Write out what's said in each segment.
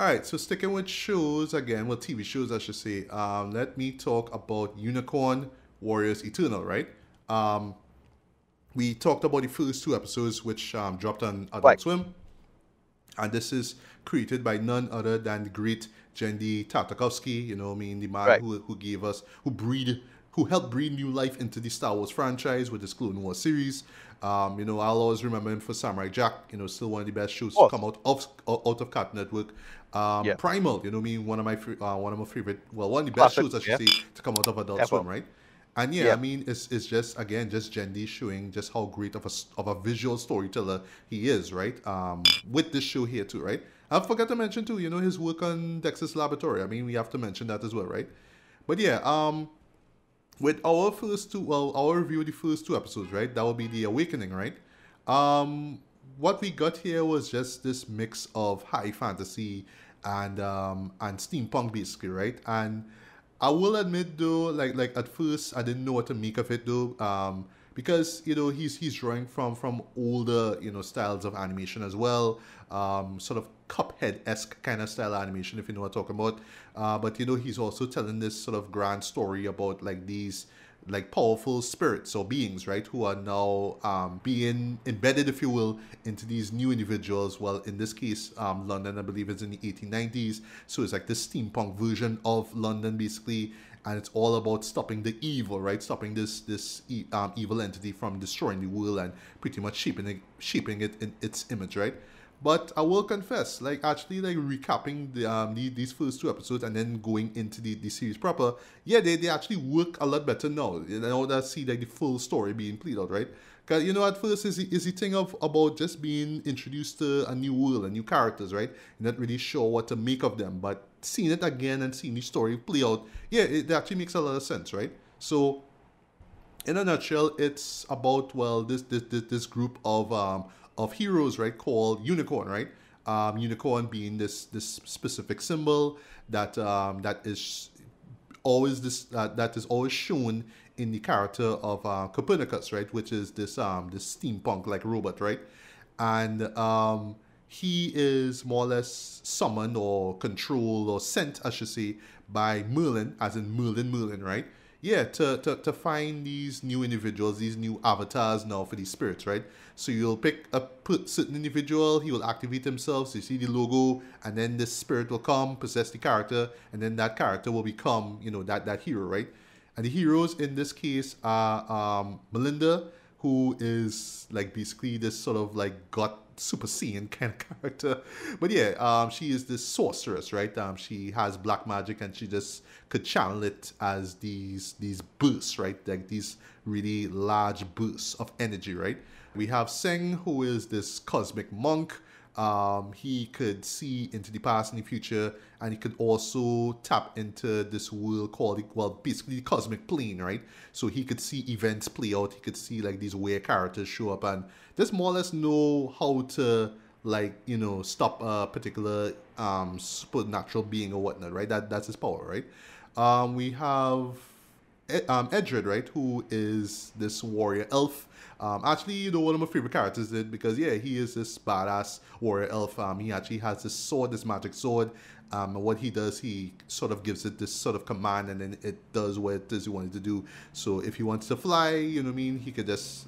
All right, so sticking with shows again, well, TV shows, I should say. Let me talk about Unicorn Warriors Eternal, right? Um, we talked about the first two episodes, which dropped on Right. Adult Swim, and this is created by none other than the great Jendy Tartakovsky. You know, I mean, the man Right. who gave us, who helped breathe new life into the Star Wars franchise with his Clone Wars series. You know, I'll always remember him for Samurai Jack. You know, still one of the best shows to come Course. out of Cartoon Network. Yeah. Primal, you know, me one of my favorite, well, one of the best Classic. shows I should Yeah. say to come out of Adult Ever. Swim, right? And yeah, I Yeah. mean, it's just again just Jendy showing just how great of a visual storyteller he is, right? With this show here too, right? I forgot to mention too, you know, his work on Dexter's Laboratory. I mean, we have to mention that as well, right? But yeah, with our first two, well, our review of the first two episodes, right? That will be the Awakening, right? What we got here was just this mix of high fantasy and steampunk, basically, right? And I will admit though, like at first I didn't know what to make of it though, because you know he's drawing from older styles of animation as well, sort of Cuphead-esque kind of style animation, if you know what I'm talking about. But you know he's also telling this sort of grand story about like these like powerful spirits or beings, right, who are now being embedded, if you will, into these new individuals. Well, in this case, London, I believe, is in the 1890s, so it's like this steampunk version of London, basically, and it's all about stopping the evil, right, stopping this evil entity from destroying the world and pretty much shaping it in its image, right. But I will confess, like actually like recapping these first two episodes and then going into the series proper, yeah, they actually work a lot better now. You know, that see like the full story being played out, right? Because you know, at first is the thing of about just being introduced to a new world and new characters, right? You're not really sure what to make of them, but seeing it again and seeing the story play out, yeah, it actually makes a lot of sense, right? So in a nutshell, it's about well this group of heroes, right, called Unicorn, right? Unicorn being this specific symbol that is always that is always shown in the character of Copernicus, right, which is this steampunk like robot, right, and he is more or less summoned or controlled or sent, I should say, by Merlin, as in Merlin, right? Yeah, to find these new individuals, these new avatars now for these spirits, right? So you'll pick a certain individual, he will activate himself, so you see the logo, and then this spirit will come, possess the character, and then that character will become, you know, that hero, right? And the heroes in this case are Melinda, who is like basically this sort of like god super saiyan kind of character. But yeah, she is this sorceress, right? She has black magic and she just could channel it as these bursts, right? Like these really large bursts of energy, right? We have Seng, who is this cosmic monk. He could see into the past and the future, and he could also tap into this world called, well, basically the cosmic plane, right? So he could see events play out. He could see like these weird characters show up, and just more or less know how to like stop a particular supernatural being or whatnot, right? That's his power, right? We have Edred, right, who is this warrior elf. Actually, you know, one of my favorite characters did because yeah, he is this badass warrior elf. He actually has this sword, this magic sword. And what he does, he sort of gives it this sort of command, and then it does what it does he wanted to do. So if he wants to fly, you know what I mean, he could just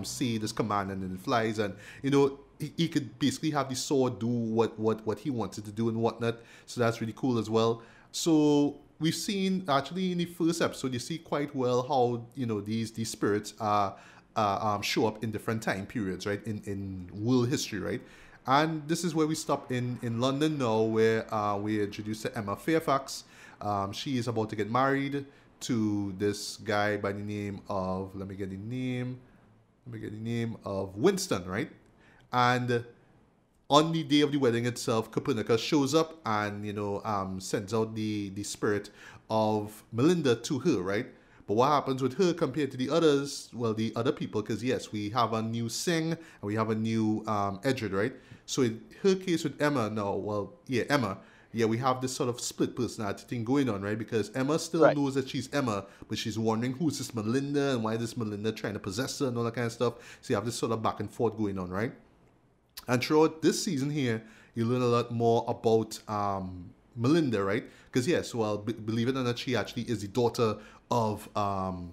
say this command and then it flies, and you know he could basically have the sword do what he wanted to do and whatnot. So that's really cool as well. So we've seen actually in the first episode, you see quite well how these spirits show up in different time periods, right? In world history, right? And this is where we stop in London now, where we introduced to Emma Fairfax. She is about to get married to this guy by the name of of Winston, right? And on the day of the wedding itself, Copernicus shows up and sends out the spirit of Melinda to her, right? But what happens with her compared to the others? Well, the other people, because yes, we have a new Sing and we have a new Edred, right? So in her case with Emma now, well, yeah, Emma, yeah, we have this sort of split personality thing going on, right? Because Emma still Right. knows that she's Emma, but she's wondering who's this Melinda and why is this Melinda trying to possess her and all that kind of stuff. So you have this sort of back and forth going on, right? And throughout this season here, you learn a lot more about Melinda, right? Because yes, well, believe it or not, she actually is the daughter of um,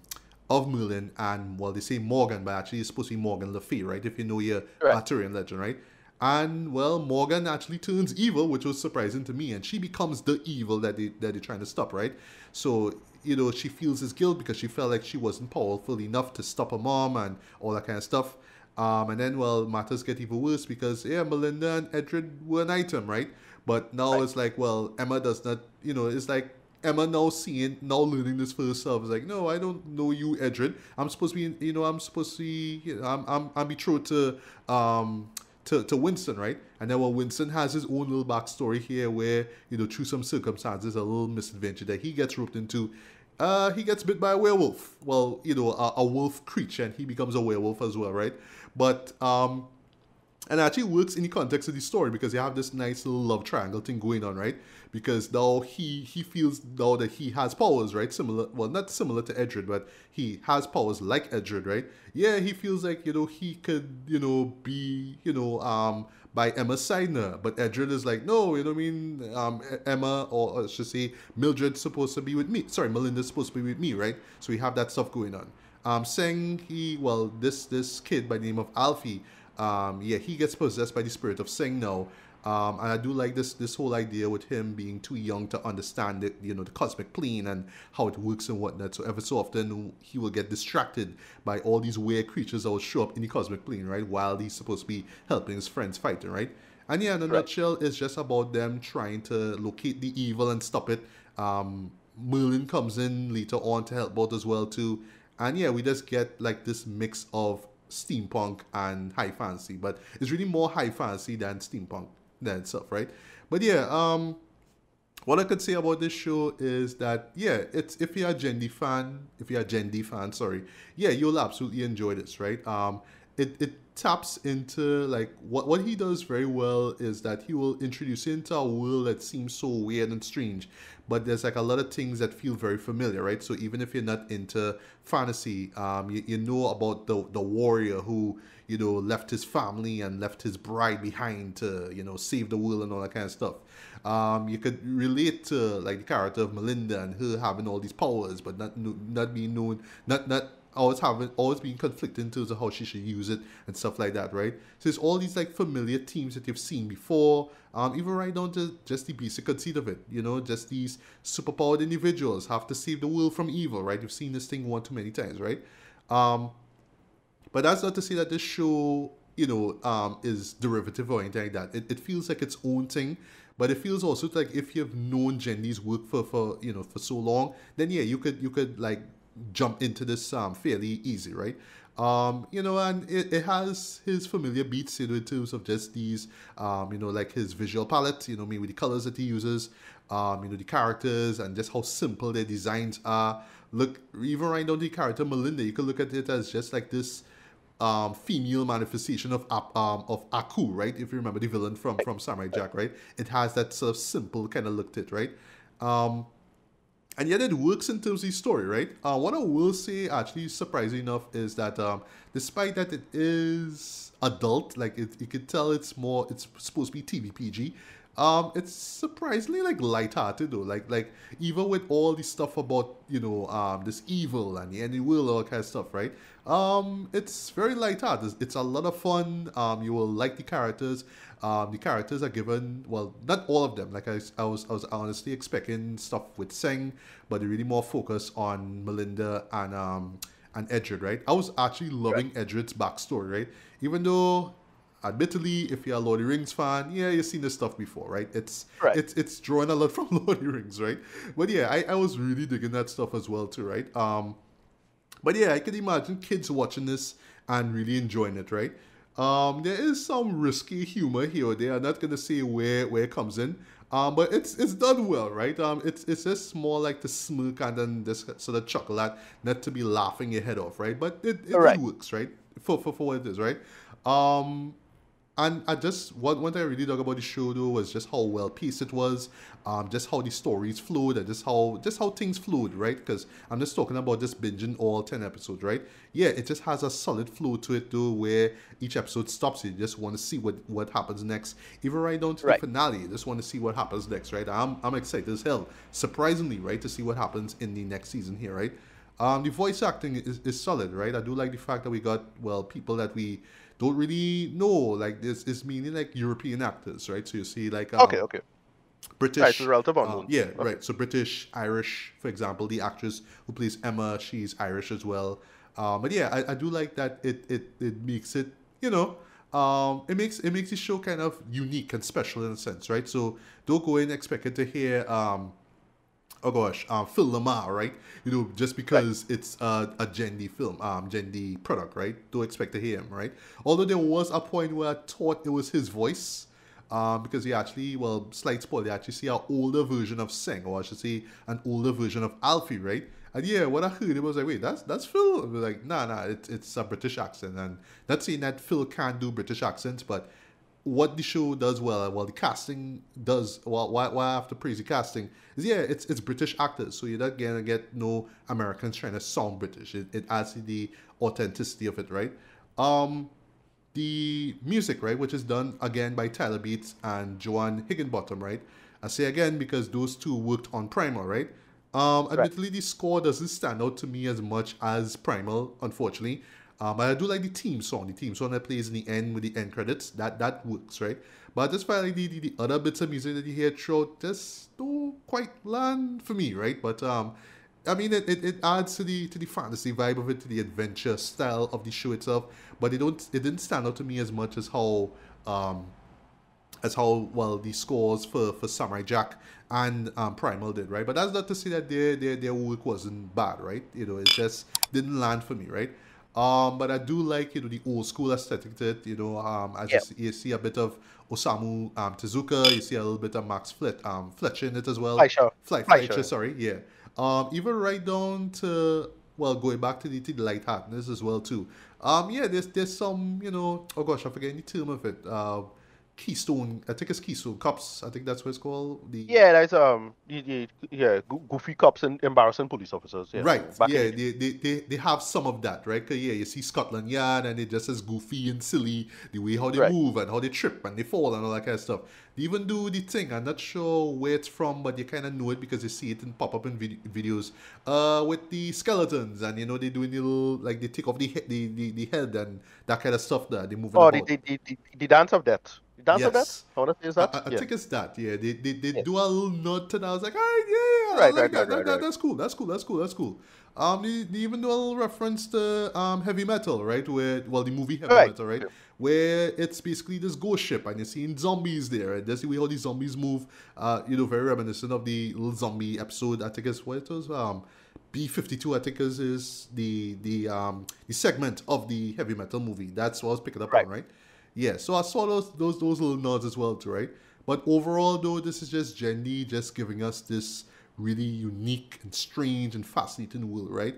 of Merlin, and well, they say Morgan, but actually it's supposed to be Morgan Le Fay, right? If you know your Correct. Arthurian legend, right? And well, Morgan actually turns evil, which was surprising to me, and she becomes the evil that they're trying to stop, right? So she feels this guilt because she felt like she wasn't powerful enough to stop her mom and all that kind of stuff. And then, well, matters get even worse because, yeah, Melinda and Edred were an item, right? But now Right. it's like, well, Emma does not, it's like Emma now learning this for herself. It's like, no, I don't know you, Edred. I'm supposed to be, I'm supposed to be, I'm betrothed to Winston, right? And then, well, Winston has his own little backstory here where, through some circumstances, a little misadventure that he gets roped into, he gets bit by a werewolf. Well, a wolf creature, and he becomes a werewolf as well, right? But and it actually works in the context of the story because you have this nice little love triangle thing going on, right? Because now he feels now that he has powers, right? Similar, well, not similar to Edred, but he has powers like Edred, right? Yeah, he feels like he could be by Emma's side now, but Edred is like, no, what I mean, Emma, or I should say Mildred's supposed to be with me. Sorry, Melinda's supposed to be with me, right? So we have that stuff going on. Seng, this kid by the name of Alfie, yeah, he gets possessed by the spirit of Seng now. And I do like this whole idea with him being too young to understand it, the cosmic plane and how it works and whatnot. So ever so often he will get distracted by all these weird creatures that will show up in the cosmic plane, right? While he's supposed to be helping his friends fighting, right? And yeah, in a Right. nutshell, it's just about them trying to locate the evil and stop it. Merlin comes in later on to help out as well too. And yeah, we just get like this mix of steampunk and high fantasy, but it's really more high fantasy than steampunk than stuff, right? But yeah, what I could say about this show is that yeah, it's if you're a Gen D fan, sorry, yeah, you'll absolutely enjoy this, right? It taps into like what he does very well is that he will introduce you into a world that seems so weird and strange, but there's like a lot of things that feel very familiar, right? So even if you're not into fantasy, you know about the warrior who left his family and left his bride behind to save the world and all that kind of stuff. You could relate to like the character of Melinda and her having all these powers, but not being known, not always being conflicted in terms of how she should use it and stuff like that, right? So it's all these like familiar themes that you've seen before, even right down to just the basic conceit of it. Just these superpowered individuals have to save the world from evil, right? You've seen this thing one too many times, right? Um, but that's not to say that this show, is derivative or anything like that. It feels like its own thing, but it feels also like if you've known Jenny's work for so long, then yeah, you could like jump into this fairly easy, right? And it has his familiar beats, in terms of just these, like his visual palette, maybe with the colors that he uses, the characters and just how simple their designs are. Look, even right down to the character Melinda, you could look at it as just like this female manifestation of Aku, right? If you remember the villain from Samurai Jack, right? It has that sort of simple kind of look to it, right? Um, and yet it works in terms of the story, right? What I will say, actually, surprising enough, is that despite that it is adult, like you could tell it's supposed to be TV PG. It's surprisingly like light-hearted though. Like even with all the stuff about this evil and the end of the world, all that kind of stuff, right? It's very light-hearted. It's a lot of fun. You will like the characters. The characters are given, well, not all of them. Like I was honestly expecting stuff with Seng, but they really more focus on Melinda and Edred, right? I was actually Right. loving Edred's backstory, right? Even though, admittedly, if you're a Lord of the Rings fan, yeah, you've seen this stuff before, right? It's Right. it's it's drawing a lot from Lord of the Rings, right? But yeah, I was really digging that stuff as well too, right? But yeah, I can imagine kids watching this and really enjoying it, right? There is some risky humor here or there. I'm not gonna say where it comes in. But it's done well, right? It's just more like the smirk and then this sort of chuckle at, not to be laughing your head off, right? But it Right. works, right? For what it is, right? Um, And I just one thing I really dug about the show though was just how well paced it was, just how the stories flowed, and just how things flowed, right? Because I'm just talking about just binging all 10 episodes, right? Yeah, it just has a solid flow to it though, where each episode stops. You just want to see what happens next, even right down to the Right. finale. You just want to see what happens next, right? I'm excited as hell, surprisingly, right, to see what happens in the next season here, right? The voice acting is solid, right? I do like the fact that we got, well, people that we don't really know, like this is meaning like European actors, right? So you see like Okay, okay. Right, so British, relative unknown. yeah, Okay. right. So British, Irish, for example, the actress who plays Emma, she's Irish as well. But yeah, I do like that it makes it, you know, it makes the show kind of unique and special in a sense, right? So don't go in expecting to hear oh gosh, Phil Lamar, right? Just Right. because it's a Gen D film, Gen D product, right? Don't expect to hear him, right? Although there was a point where I thought it was his voice, because you actually, well, slight spoiler, you actually see an older version of Sing, or I should say, an older version of Alfie, right? And yeah, when I heard it, I was like, wait, that's Phil? I was like, nah, it's a British accent, and not saying that Phil can't do British accents, but what the show does well, the casting does well. Why I have to praise the casting is, yeah, it's British actors, so you're not gonna get no Americans trying to sound British. It adds to the authenticity of it, right? Um, the music, right, which is done again by Tyler Bates and Joanne Higginbottom, right? I say again because those two worked on Primal, right? Right. Admittedly, the score doesn't stand out to me as much as Primal, unfortunately. But I do like the theme song. The theme song that plays in the end with the end credits, that works, right? But I just find like the other bits of music that you hear throughout just don't quite land for me, right? But I mean, it adds to the fantasy vibe of it, to the adventure style of the show itself. But it didn't stand out to me as much um, as how well the scores for Samurai Jack and Primal did, right? But that's not to say that their work wasn't bad, right? It just didn't land for me, right? But I do like the old school aesthetic to it. As Yeah. you see a bit of Osamu Tezuka, you see a little bit of Fletcher in it as well. Fleischer. Fleischer, Fleischer. sorry, yeah. Even right down to, well, going back to the lightheartedness as well too. Yeah, there's some, oh gosh, I'm forgetting the term of it. Keystone, I think it's Keystone Cops. I think that's what it's called. Yeah, that's yeah, goofy cops and embarrassing police officers. Yeah, Right, back in yeah, the day. they have some of that, right? 'Cause, yeah, you see Scotland Yard and it just as goofy and silly, the way how they Right. move and how they trip and they fall and all that kind of stuff. They even do the thing, I'm not sure where it's from, but you kind of know it because you see it in pop up in videos, with the skeletons, and they doing the little, like they take off the head and that kind of stuff that they moving Oh, the about. the, the the the dance of death. The dance of death. Yes. I want to say is I, that. I I Yeah. think it's that. Yeah, they Yeah. do a little nod to that. I was like, all right, yeah, I Right. like Right. that. Right. That, Right. that. Right. That's cool. That's cool. That's cool. That's cool. They even do a little reference to heavy metal, right? Where, well, the movie Heavy Right. Metal, right? Okay. Where it's basically this ghost ship and you're seeing zombies there. And that's the way how the zombies move. Very reminiscent of the little zombie episode. I think it's what it was. B-52, I think is the segment of the heavy metal movie. That's what I was picking up Right. on, right? Yeah, so I saw those little nods as well too, right? But overall, though, this is just Jenny just giving us this really unique and strange and fascinating world, right?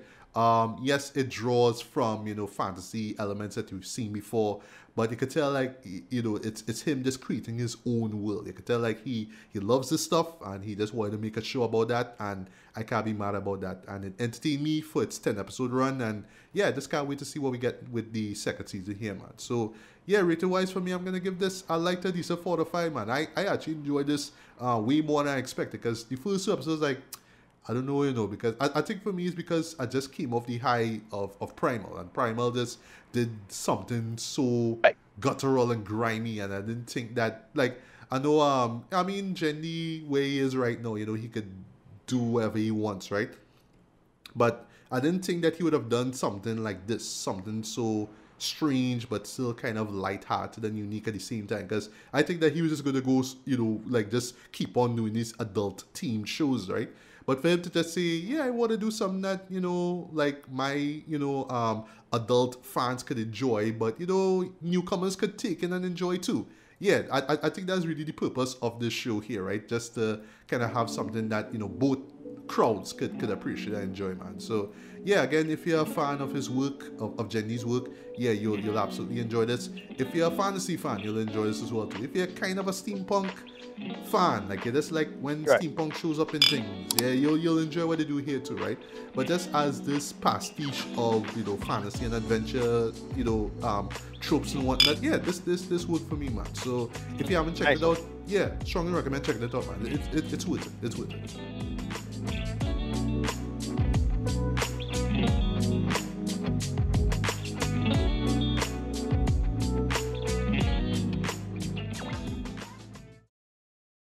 Yes, it draws from fantasy elements that we've seen before, but you could tell like it's him just creating his own world. You could tell like he loves this stuff and he just wanted to make a show about that, and I can't be mad about that. And it entertained me for its 10 episode run, and yeah, just can't wait to see what we get with the second season here, man. So yeah, rating wise for me, I'm gonna give this a lighter decent 4 to 5, man. I actually enjoyed this way more than I expected, because the first two episodes, like, I don't know, because I think for me it's because I just came off the high of Primal, and Primal just did something so Right. guttural and grimy, and I didn't think that, like, I know, I mean, Jenny where he is right now, he could do whatever he wants, right? But I didn't think that he would have done something like this, something so strange but still kind of light-hearted and unique at the same time. Because I think that he was just going to go, like just keep on doing these adult themed shows, right? But for him to just say, yeah, I want to do something that, like my, adult fans could enjoy, but, newcomers could take in and enjoy too. Yeah, I think that's really the purpose of this show here, right? Just to kind of have something that, both crowds could appreciate and enjoy, man. So yeah, again, if you're a fan of his work, of Jenny's work, yeah, you'll absolutely enjoy this. If you're a fantasy fan, you'll enjoy this as well too. If you're kind of a steampunk fan, like, it's like when Right. steampunk shows up in things, yeah, you'll enjoy what they do here too, right? But just as this pastiche of, you know, fantasy and adventure, you know, tropes and whatnot, yeah, this worked for me, man. So if you haven't checked Nice it one. out, yeah, strongly recommend checking it out, man. It's worth it. It's worth it.